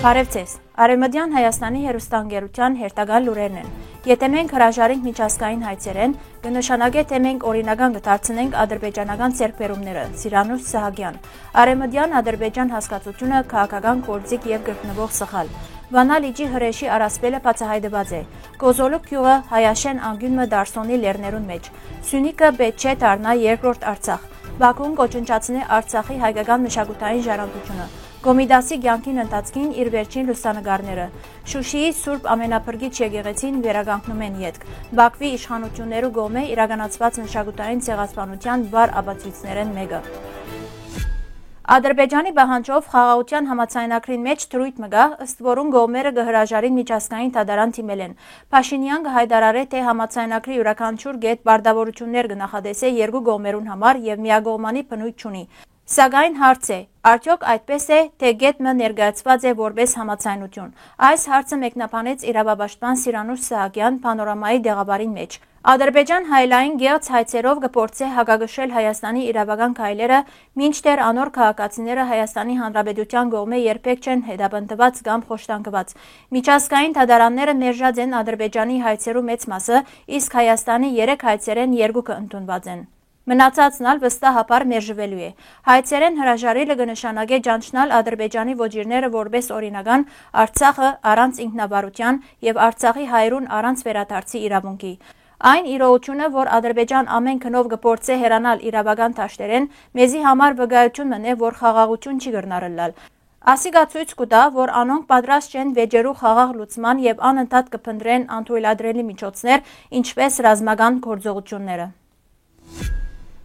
Բարև ձեզ, Արևմտյան Հայաստանի հեռուստաընկերության հերթական լուրերն են։ Եթե մենք հրաժարենք միջազգային հայցերեն, կնշանակե, թե մենք օրինական կդարձնենք ադրբեջանական ձեռքբերումները, Սիրանուշ Սահակյան, Արևմտյան Ադրբեջան հասկացությունը քաղաքական կորձիկ և գտնվող սխալ։ Վանա լիճի հրեշի առասպելը բացահայտված է։ Կոզոլուկ գյուղը Հայաշեն անկյունը Դարսոնի լեռներուն մեջ։ Սյունիքը պետք չէ դառնա երկրորդ Արցախ։ Բաքուն կոչնչացնի Արցախի հայկական մշակութային ժառանգությունը։ Գոմիդասի կյանքին ընթացքին իր վերջին լուսանկարները։ Շուշիի Սուրբ Ամենափրկիչ եկեղեցին վերականգնում են ետք։ Բաքվի իշխանություններու կողմէ իրականացված մշակութային ցեղասպանության վառ ապացույցներն մեկը։ Ադրբեջանի պահանջով խաղաղության համաձայնագրին մեջ թրույթ մգա, ըստ որուն կողմերը կհրաժարին միջազգային դատարան թիմել են։ Փաշինյան կհայտարարե, թե համաձայնագրի յուրաքանչյուր գետ բարդավորություններ կնախադեսե երկու կողմերուն համար եւ միակողմանի բնույթ չունի։ Սակայն հարց է, արդյոք այդպես է, թե գետը ներկայացված է որպես համաձայնություն։ Այս հարցը մեկնաբանեց իրավապաշտպան Սիրանուշ Սահակյան Պանորամայի դեղաբարին մեջ։ Ադրբեջան հայլային գեղձ հայցերով կփորձե հակագշել Հայաստանի իրավական քայլերը, մինչդեռ անոր քաղաքացիները Հայաստանի Հանրապետության կողմէ երբեք չեն հետապնդված կամ խոշտանգված։ Միջազգային դատարանները մերժած են Ադրբեջանի հայցերու մեծ մասը, իսկ Հայաստանի 3 հայցերեն 2-ը ընդունված են։ Մնացածն ալ վստահաբար մերժվելու է։ Հայցերեն հրաժարելը կնշանակե ճանչնալ Ադրբեջանի ոճիրները որպես օրինական, Արցախը առանց ինքնավարության եւ Արցախի հայրուն առանց վերադարձի իրավունքի։ Այն իրողությունը, որ Ադրբեջան ամեն քնով կփորձե հեռանալ իրավական դաշտերեն, մեզի համար վկայություն մնե, որ խաղաղություն չի կրնարըլալ։ Ասիկա ցույց կտա, որ անոնք պատրաստ չեն վեճերու խաղաղ լուծման եւ անընդհատ կփնտրեն անթույլատրելի միջոցներ, ինչպես ռազմական գործողությունները։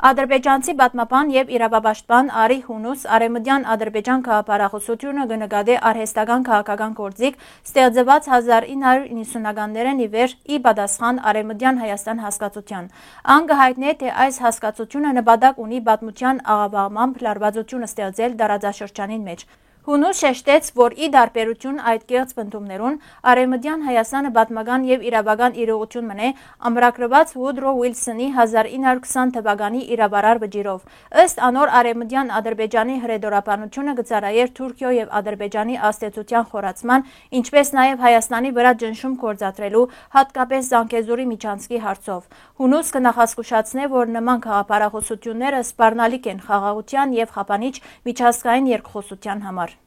Ադրբեջանցի պատմաբան եւ իրավապաշտպան Արի Հունուս Արևմտյան Ադրբեջան քաղաքապարախոսությունը կնկատի արհեստական քաղաքական գործիք ստեղծված 1990-ականներն ի վեր ի պատասխան Արևմտյան Հայաստան հասկացության։ Ան կհայտնի, թե այս հասկացությունը նպատակ ունի պատմության աղավաղմամբ լարվածություն ստեղծել տարածաշրջանին մեջ։ Հունուս շեշտեց, որ ի դարբերություն այդ կեղծ պնդումներուն Արևմտյան Հայաստանը պատմական եւ իրավական իրողություն մնե ամրագրված Վուդրո Ուիլսոնի 1920 թվականի իրավարար վճիրով։ Ըստ անոր Արևմտյան Ադրբեջանի հրեդորապանությունը կծառայեր Թուրքիո եւ Ադրբեջանի աստեցության խորացման, ինչպես նաեւ Հայաստանի վրա ճնշում գործադրելու, հատկապես Զանգեզուրի միջանցքի հարցով։ Հունուս կնախազգուշացնե, որ նման քաղաքապարախոսությունները սպառնալիք են խաղաղության եւ խափանիչ միջազգային երկխոսության համար։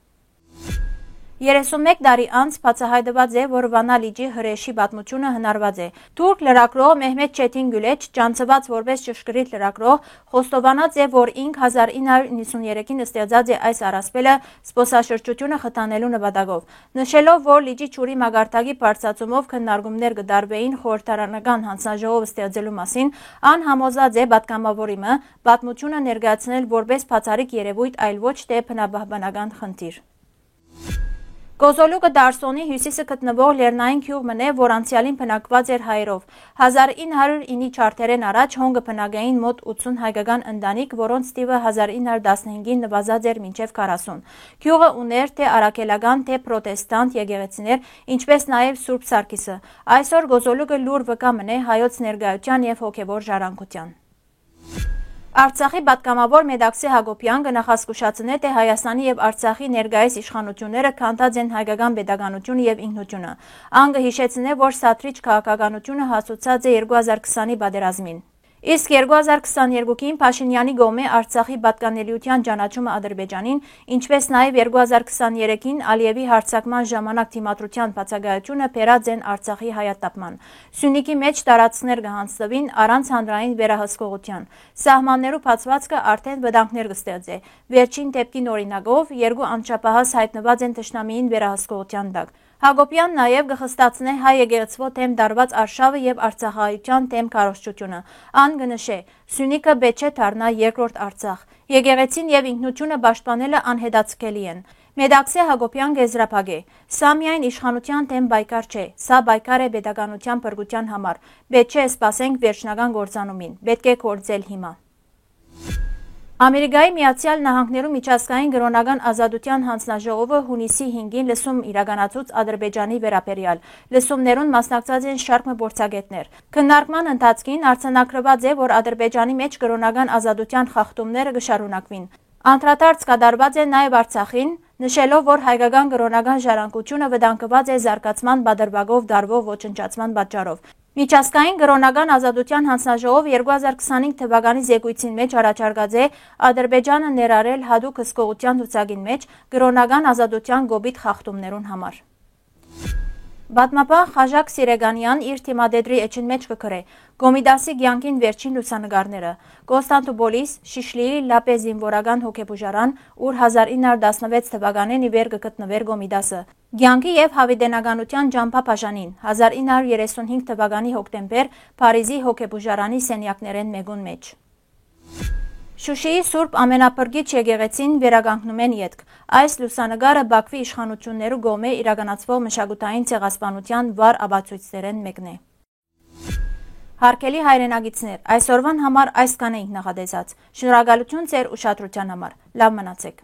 31 տարի անց բացահայտված է, որ Վանա լիճի հրեշի պատմությունը հնարված է։ Թուրք լրագրող Մեհմեդ Չեթին Գյուլեչ, ճանաչված որպես ճշգրիտ լրագրող, խոստովանած է, որ ինք 1993-ին ստեղծած է այս առասպելը զբոսաշրջությունը խթանելու նպատակով։ Նշելով, որ լիճի ջուրի մագարտակի բարձրացումով քննարկումներ կդարվեին խորհրդարանական հանձնաժողով ստեղծելու մասին, ան համոզած է պատգամավորիմը պատմությունը ներկայացնել որպես բացառիկ երևույթ, այլ ոչ թե բնապահպանական խնդիր։ Կոզոլուկը Դարսոնի հյուսիսը գտնվող լեռնային գյուղ մնե, որ անցյալին բնակված էր հայերով։ 1909-ի չարթերեն առաջ հոնգը բնակային մոտ 80 հայկական ընտանիք, որոնց թիվը 1915-ին նվազած էր մինչև 40։ Գյուղը ուներ թե արաքելական, թե պրոտեստանտ եկեղեցիներ, ինչպես նաև Սուրբ Սարգիսը։ Այսօր Կոզոլուկը լուր վկա մնե հայոց ներկայության եւ հոգեվոր ժառանգության։ Արցախի պատգամավոր Մեդաքսե Հակոբյան կնախազգուշացնե, թե Հայաստանի եւ Արցախի ներկայիս իշխանությունները քանդած են հայկական պետականությունը եւ ինքնությունը։ Ան կհիշեցնե, որ սաթրիչ քաղաքականությունը հասուցած է 2020-ի պատերազմին։ Իսկ 2022-ին Փաշինյանի կողմէ Արցախի պատկանելիության ճանաչումը Ադրբեջանին, ինչպես նաև 2023-ին Ալիևի հարձակման ժամանակ դիմադրության բացակայությունը բերած են Արցախի հայատապման։ Սյունիքի մեջ տարածքներ կհանձնվին առանց հանրային վերահսկողության։ Սահմաններու բացվածքը արդեն վտանգներ կստեղծե։ Վերջին դեպքին օրինակով երկու անչափահաս հայտնված են թշնամիին վերահսկողության տակ։ Հակոբյան նաև կխստացնե հայ եկեղեցվո թեմ դարված արշավը եւ արցախահայության թեմ քարոզչությունը։ Ան կնշե. Սյունիքը պետք չէ դառնա երկրորդ Արցախ։ Եկեղեցին եւ ինքնությունը պաշտպանելը անհետացկելի են։ Մեդաքսե Հակոբյան գեզրափակ է. Սա միայն իշխանության թեմ բայկար չէ, սա բայկար է պետականության փրկության համար։ Պետք չէ սպասենք վերջնական գործանումին։ Պետք է գործել հիմա։ Ամերիկայի Միացյալ Նահանգներու միջազգային կրոնական ազատության հանձնաժողովը հունիսի 5-ին լսում իրականացուց Ադրբեջանի վերաբերյալ։ Լսումներուն մասնակցած են շարք փորձագետներ։ Քննարկման ընթացքին արձանագրված է, որ Ադրբեջանի մեջ կրոնական ազատության խախտումները կշարունակվին։ Անդրադարձ կատարված է նաև Արցախին, նշելով, որ հայկական կրոնական ժառանգությունը վտանգված է զարգացման բادرվագով դարվող ոչնչացման պատճառով։ Միջազգային կրոնական ազատության հանձնաժողով 2025 թվականի զեկույցին մեջ առաջարկած է Ադրբեջանը ներառել հատուկ հսկողության ցուցակին մեջ կրոնական ազատության գոբիթ խախտումներուն համար։ Պատմապան Խաժակ Սիրեգանյան իր թիմադեդրի էջին մեջ կգրե Գոմիդասի կյանքին վերջին լուսանգարները Կոստանդնուպոլիս, Շիշլիի Լապե զինվորական հոգեբուժարան, ուր 1916 թվականին ի վեր կգտնվեր Գոմիդասը։ Կյանքի եւ հավիտենականության ջամփափաշանին 1935 թվականի հոկտեմբեր Փարիզի հոգեբուժարանի սենյակներեն մեկուն մեջ։ Շուշիի Սուրբ ամենափրկիչ եկեղեցին վերականգնում են ետք։ Այս լուսանգարը Բաքվի իշխանություններու կողմէ իրականացվող մշակութային ցեղասպանության վառ ապացույցներեն մեկն է։ Հարգելի հայրենագիտներ, այսօրվան համար այսքան էինք նախատեսած։ Շնորհակալություն ձեր ուշադրության համար։ Լավ մնացեք։